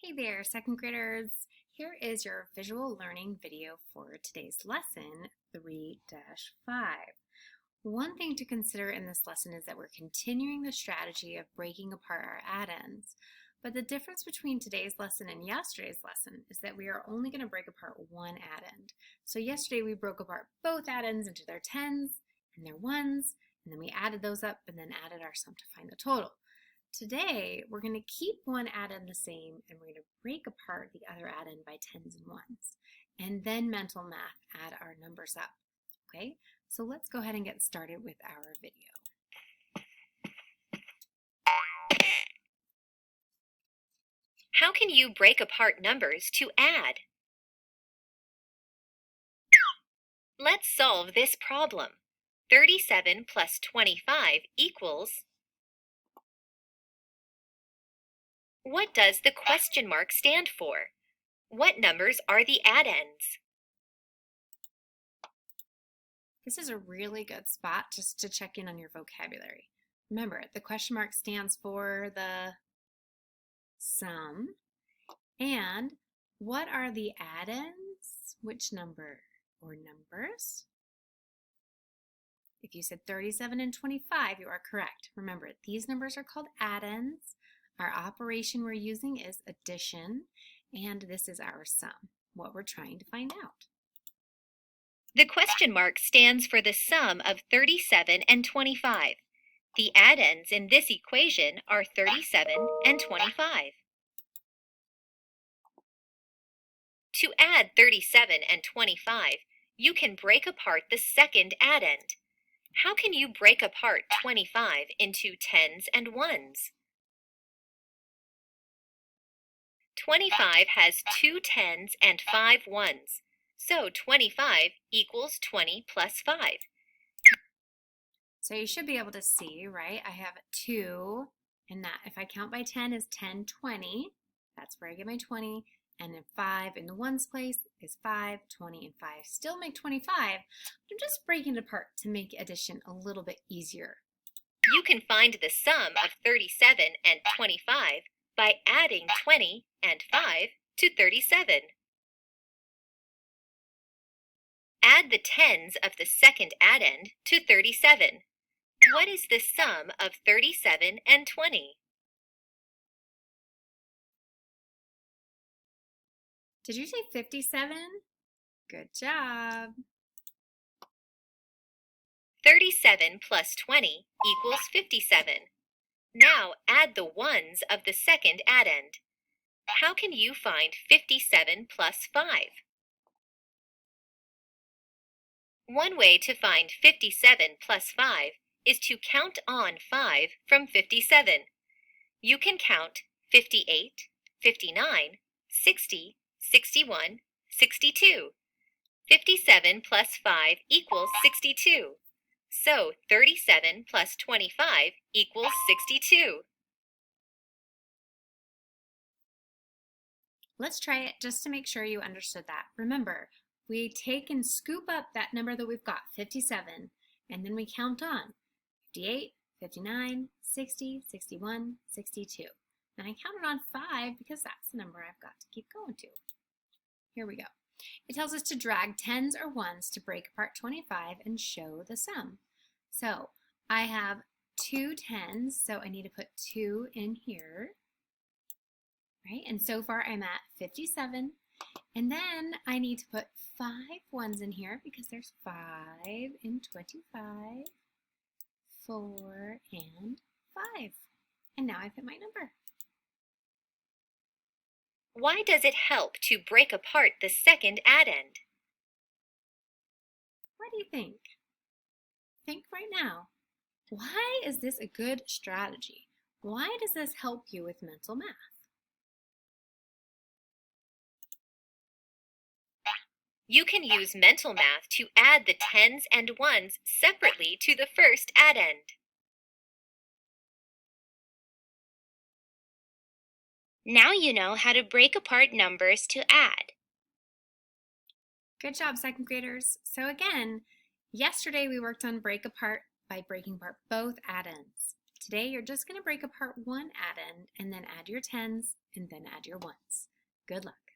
Hey there, second graders. Here is your visual learning video for today's lesson 3-5. One thing to consider in this lesson is that we're continuing the strategy of breaking apart our addends. But the difference between today's lesson and yesterday's lesson is that we are only going to break apart one addend. So yesterday we broke apart both addends into their tens and their ones, and then we added those up and then added our sum to find the total. Today, we're going to keep one addend the same and we're going to break apart the other addend by tens and ones. And then mental math, add our numbers up. Okay, so let's go ahead and get started with our video. How can you break apart numbers to add? Let's solve this problem. 37 plus 25 equals... What does the question mark stand for? What numbers are the addends? This is a really good spot just to check in on your vocabulary. Remember, the question mark stands for the sum. And what are the addends? Which number or numbers? If you said 37 and 25, you are correct. Remember, these numbers are called addends. Our operation we're using is addition, and this is our sum, what we're trying to find out. The question mark stands for the sum of 37 and 25. The addends in this equation are 37 and 25. To add 37 and 25, you can break apart the second addend. How can you break apart 25 into tens and ones? 25 has 2 tens and 5 ones, so 25 equals 20 plus 5. So you should be able to see, right? I have 2, and that if I count by 10 is 10, 20. That's where I get my 20. And then 5 in the ones place is 5, 20, and 5 still make 25. I'm just breaking it apart to make addition a little bit easier. You can find the sum of 37 and 25 by adding 20 and 5 to 37. Add the tens of the second addend to 37. What is the sum of 37 and 20? Did you say 57? Good job. 37 plus 20 equals 57. Now add the ones of the second addend. How can you find 57 plus 5? One way to find 57 plus 5 is to count on 5 from 57. You can count 58, 59, 60, 61, 62. 57 plus 5 equals 62. So 37 plus 25 equals 62. Let's try it just to make sure you understood that. Remember, we take and scoop up that number that we've got, 57, and then we count on 58, 59, 60, 61, 62. And I counted on 5 because that's the number I've got to keep going to. Here we go. It tells us to drag tens or ones to break apart 25 and show the sum. So I have 2 tens, so I need to put 2 in here. Right? And so far I'm at 57. And then I need to put 5 ones in here because there's 5 in 25, 4, and 5. And now I've hit my number. Why does it help to break apart the second addend? What do you think? Think right now. Why is this a good strategy? Why does this help you with mental math? You can use mental math to add the tens and ones separately to the first addend. Now you know how to break apart numbers to add. Good job, second graders. So again, yesterday we worked on break apart by breaking apart both addends. Today, you're just going to break apart one addend and then add your tens and then add your ones. Good luck.